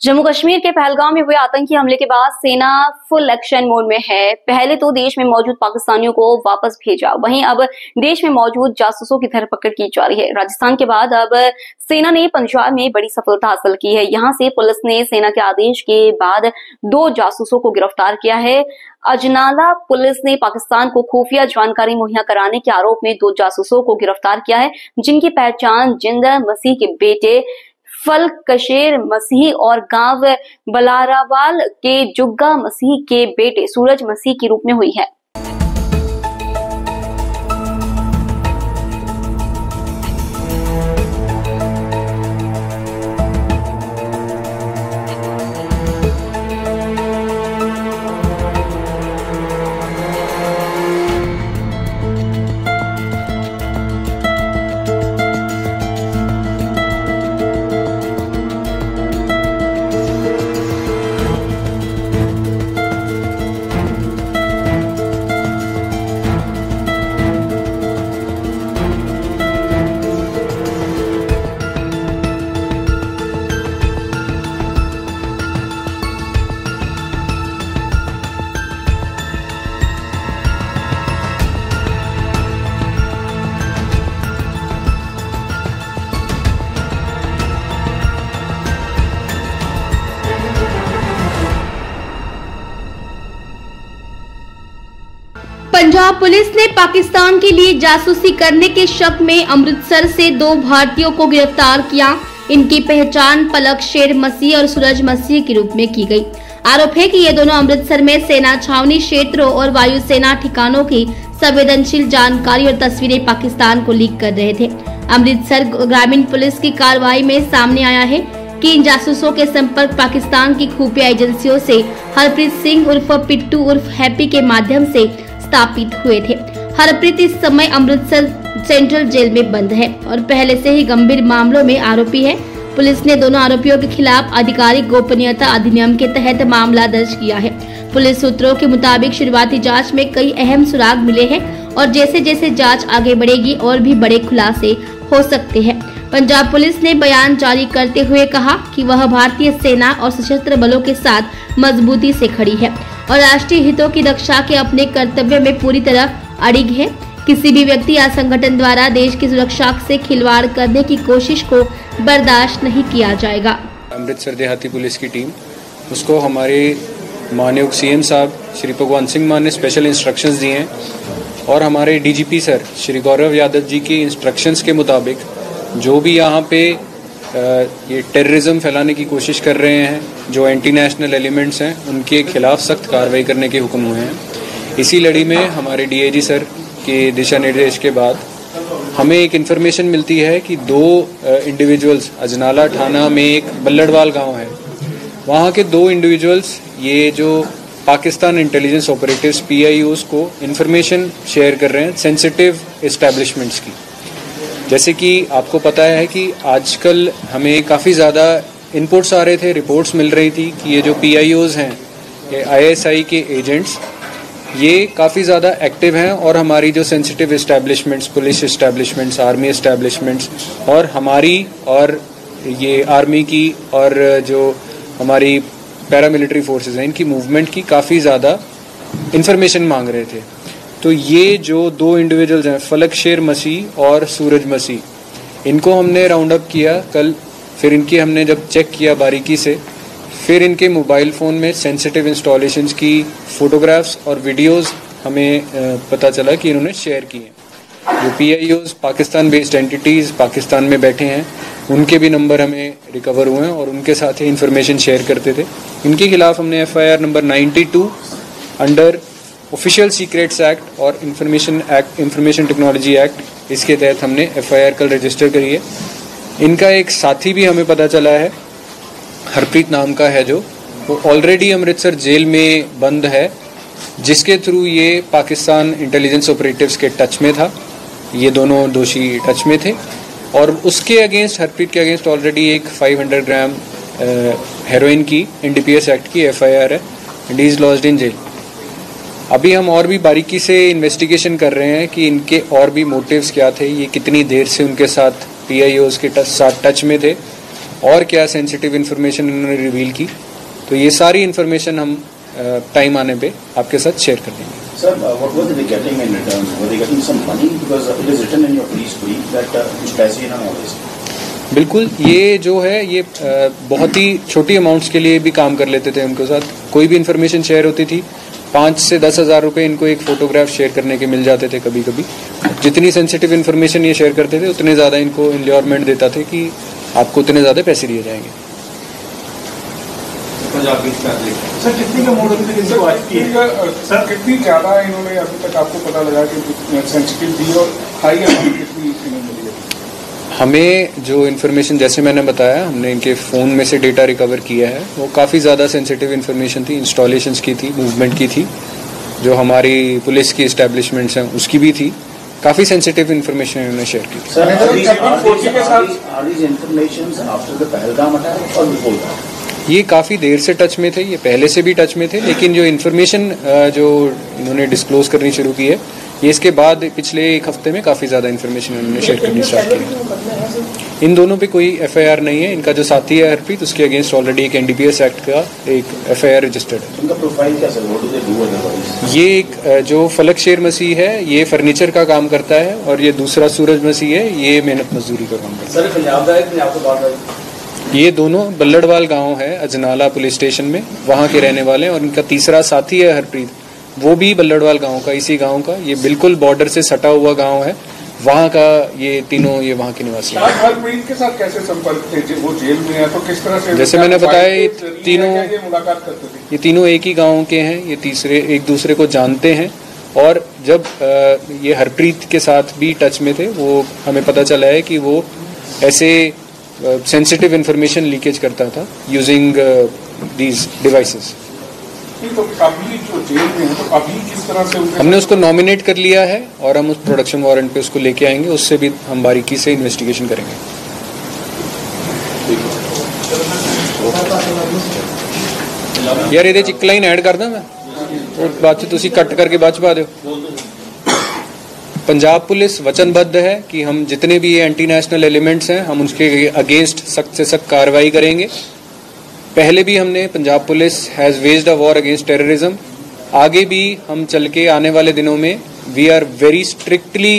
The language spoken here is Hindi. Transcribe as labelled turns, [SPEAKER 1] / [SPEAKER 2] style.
[SPEAKER 1] जम्मू कश्मीर के पहलगाम में हुए आतंकी हमले के बाद सेना फुल एक्शन मोड में है। पहले तो देश में मौजूद पाकिस्तानियों को वापस भेजा, वहीं अब देश में मौजूद जासूसों की धरपकड़ की जा रही है। राजस्थान के बाद अब सेना ने पंजाब में बड़ी सफलता हासिल की है। यहां से पुलिस ने सेना के आदेश के बाद 2 जासूसों को गिरफ्तार किया है। अजनाला पुलिस ने पाकिस्तान को खुफिया जानकारी मुहैया कराने के आरोप में 2 जासूसों को गिरफ्तार किया है, जिनकी पहचान जिंदा मसीह के बेटे फलकशेर मसीह और गांव बलारावाल के जुग्गा मसीह के बेटे सूरज मसीह के रूप में हुई है।
[SPEAKER 2] पंजाब पुलिस ने पाकिस्तान के लिए जासूसी करने के शक में अमृतसर से 2 भारतीयों को गिरफ्तार किया। इनकी पहचान फलकशेर मसीह और सूरज मसीह के रूप में की गई। आरोप है कि ये दोनों अमृतसर में सेना छावनी क्षेत्रों और वायुसेना ठिकानों की संवेदनशील जानकारी और तस्वीरें पाकिस्तान को लीक कर रहे थे। अमृतसर ग्रामीण पुलिस की कार्रवाई में सामने आया है कि इन जासूसों के संपर्क पाकिस्तान की खुफिया एजेंसियों से हरप्रीत सिंह उर्फ पिट्टू उर्फ हैप्पी के माध्यम से स्थापित हुए थे। हरप्रीत इस समय अमृतसर सेंट्रल जेल में बंद है और पहले से ही गंभीर मामलों में आरोपी है। पुलिस ने दोनों आरोपियों के खिलाफ आधिकारिक गोपनीयता अधिनियम के तहत मामला दर्ज किया है। पुलिस सूत्रों के मुताबिक शुरुआती जांच में कई अहम सुराग मिले हैं और जैसे जैसे जांच आगे बढ़ेगी और भी बड़े खुलासे हो सकते हैं। पंजाब पुलिस ने बयान जारी करते हुए कहा कि वह भारतीय सेना और सशस्त्र बलों के साथ मजबूती से खड़ी है और राष्ट्रीय हितों की रक्षा के अपने कर्तव्य में पूरी तरह अड़िग है। किसी भी व्यक्ति या संगठन द्वारा देश की सुरक्षा से खिलवाड़ करने की कोशिश को बर्दाश्त नहीं किया जाएगा।
[SPEAKER 3] अमृतसर देहाती पुलिस की टीम, उसको हमारे माननीय सीएम साहब श्री भगवंत सिंह मान ने स्पेशल इंस्ट्रक्शंस दिए हैं और हमारे डीजीपी सर श्री गौरव यादव जी की इंस्ट्रक्शंस के मुताबिक जो भी यहाँ पे ये टेररिज्म फैलाने की कोशिश कर रहे हैं, जो एंटी नेशनल एलिमेंट्स हैं, उनके खिलाफ सख्त कार्रवाई करने के हुक्म हुए हैं। इसी लड़ी में हमारे डीआईजी सर के दिशा निर्देश के बाद हमें एक इन्फॉर्मेशन मिलती है कि 2 इंडिविजुअल्स अजनाला थाना में एक बल्लड़वाल गांव है, वहाँ के 2 इंडिविजुअल्स ये जो पाकिस्तान इंटेलिजेंस ऑपरेटिव्स PIOs को इन्फॉर्मेशन शेयर कर रहे हैं सेंसिटिव एस्टैब्लिशमेंट्स की। जैसे कि आपको पता है कि आजकल हमें काफ़ी ज़्यादा इनपुट्स आ रहे थे, रिपोर्ट्स मिल रही थी कि ये जो PIOs हैं, ये ISI के एजेंट्स, ये काफ़ी ज़्यादा एक्टिव हैं और हमारी जो sensitive establishments, police establishments, army establishments और हमारी और ये आर्मी की और जो हमारी पैरामिलिट्री फोर्सेस हैं, इनकी मूवमेंट की काफ़ी ज़्यादा इन्फॉर्मेशन मांग रहे थे। तो ये जो 2 इंडिविजुअल्स हैं, फलकशेर मसीह और सूरज मसीह, इनको हमने राउंड अप किया कल। फिर इनकी हमने जब चेक किया बारीकी से, फिर इनके मोबाइल फ़ोन में सेंसिटिव इंस्टॉलेशंस की फ़ोटोग्राफ्स और वीडियोस हमें पता चला कि इन्होंने शेयर की हैं। जो PIOs Pakistan based entities Pakistan में बैठे हैं, उनके भी नंबर हमें रिकवर हुए हैं और उनके साथ ही इन्फॉर्मेशन शेयर करते थे। इनके खिलाफ हमने FIR number 92 under official secrets act और इंफॉर्मेशन टेक्नोलॉजी एक्ट, इसके तहत हमने FIR कल रजिस्टर करी है। इनका एक साथी भी हमें पता चला है, हरप्रीत नाम का है, जो वो ऑलरेडी अमृतसर जेल में बंद है, जिसके थ्रू ये पाकिस्तान इंटेलिजेंस ऑपरेटिव्स के टच में था। ये दोनों दोषी टच में थे और उसके अगेंस्ट, हरप्रीत के अगेंस्ट ऑलरेडी एक 500 ग्राम हेरोइन की NDPS एक्ट की FIR है and he is lodged in jail. अभी हम और भी बारीकी से इन्वेस्टिगेशन कर रहे हैं कि इनके और भी मोटिव्स क्या थे, ये कितनी देर से उनके साथ PIOs के साथ टच में थे और क्या सेंसिटिव इन्फॉर्मेशन इन्होंने रिवील की, तो ये सारी इन्फॉर्मेशन हम टाइम आने पे आपके साथ शेयर कर देंगे।
[SPEAKER 4] Sir, what were they getting in return? Were they getting some money? Because it is written in your police brief that कुछ पैसे ना हो इसके।
[SPEAKER 3] बिल्कुल, ये जो है ये बहुत ही छोटी अमाउंट्स के लिए भी काम कर लेते थे उनके साथ। कोई भी इन्फॉर्मेशन शेयर होती थी 5 से 10 हज़ार रुपये इनको एक फोटोग्राफ शेयर करने के मिल जाते थे कभी कभी। जितनी सेंसिटिव इन्फॉर्मेशन ये शेयर करते थे उतने ज़्यादा इनको इन्योरमेंट देता थे कि आपको उतने ज़्यादा पैसे दिए जाएंगे।
[SPEAKER 5] सर कितनी का मॉडल सर कितनी ज़्यादा इन्होंने अभी तक आपको पता लगा कि सेंसिटिव दी और हाई अमाउंट कितनी इन्होंने दी?
[SPEAKER 3] हमें जो इन्फॉर्मेशन जैसे मैंने बताया, हमने इनके फ़ोन में से डेटा रिकवर किया है, वो काफ़ी ज़्यादा सेंसिटिव इन्फॉर्मेशन थी, इंस्टॉलेशंस की थी, मूवमेंट की थी, जो हमारी पुलिस की इस्टेब्लिशमेंट्स हैं उसकी भी थी। काफ़ी सेंसिटिव इन्फॉर्मेशन इन्होंने शेयर की। ये काफ़ी देर से टच में थे, ये पहले से भी टच में थे, लेकिन जो इन्फॉर्मेशन जो इन्होंने डिस्क्लोज करनी शुरू की है ये इसके बाद पिछले एक हफ्ते में काफ़ी ज़्यादा इन्फॉर्मेशन इन्होंने शेयर करनी स्टार्ट की। इन दोनों पे कोई एफआईआर नहीं है। इनका जो साथी है हरप्रीत, उसके अगेंस्ट ऑलरेडी एक एनडीपीएस एक्ट का एक एफआईआर रजिस्टर्ड है।
[SPEAKER 4] इनका प्रोफाइल क्या sir? What do they do otherwise?
[SPEAKER 3] ये एक जो फलक शेर मसीह है ये फर्नीचर का काम करता है, और ये दूसरा सूरज मसीह है ये मेहनत मजदूरी का काम करता है।
[SPEAKER 4] सर पंजाब का है, पंजाब से बाहर है?
[SPEAKER 3] ये दोनों बल्लड़वाल गांव है अजनाला पुलिस स्टेशन में, वहाँ के रहने वाले हैं, और इनका तीसरा साथी है हरप्रीत, वो भी बल्लड़वाल गांव का, इसी गांव का। ये बिल्कुल बॉर्डर से सटा हुआ गांव है, वहाँ का ये तीनों ये वहाँ के निवासी हैं।
[SPEAKER 5] हरप्रीत के साथ कैसे संपर्क थे? वो जेल में है तो किस तरह से?
[SPEAKER 3] जैसे मैंने बताया ये
[SPEAKER 5] मुलाकात करते थे।
[SPEAKER 3] ये तीनों एक ही गांव के हैं, ये तीसरे एक दूसरे को जानते हैं, और जब ये हरप्रीत के साथ भी टच में थे, वो हमें पता चला है कि वो ऐसे सेंसिटिव इन्फॉर्मेशन लीकेज करता था यूजिंग दीज डिवाइसेस।
[SPEAKER 5] तो अभी जो जेल में है तो अभी किस तरह से
[SPEAKER 3] हमने उसको नॉमिनेट कर लिया है और हम उस प्रोडक्शन वारंट पे उसको लेके आएंगे, उससे भी हम बारीकी से इन्वेस्टिगेशन करेंगे। यार ਇਹਦੇ ਚ ਇੱਕ ਲਾਈਨ ऐड कर दा मैं, और बाद ਚ ਤੁਸੀਂ ਕੱਟ करके बाद ਚ पा ਦਿਓ। पंजाब पुलिस वचनबद्ध है कि हम जितने भी ये एंटी नेशनल एलिमेंट्स हैं हम उसके अगेंस्ट सख्त से सख्त कार्रवाई करेंगे। पहले भी हमने Punjab police has waged a war against terrorism, आगे भी हम चल के आने वाले दिनों में वी आर वेरी स्ट्रिक्टली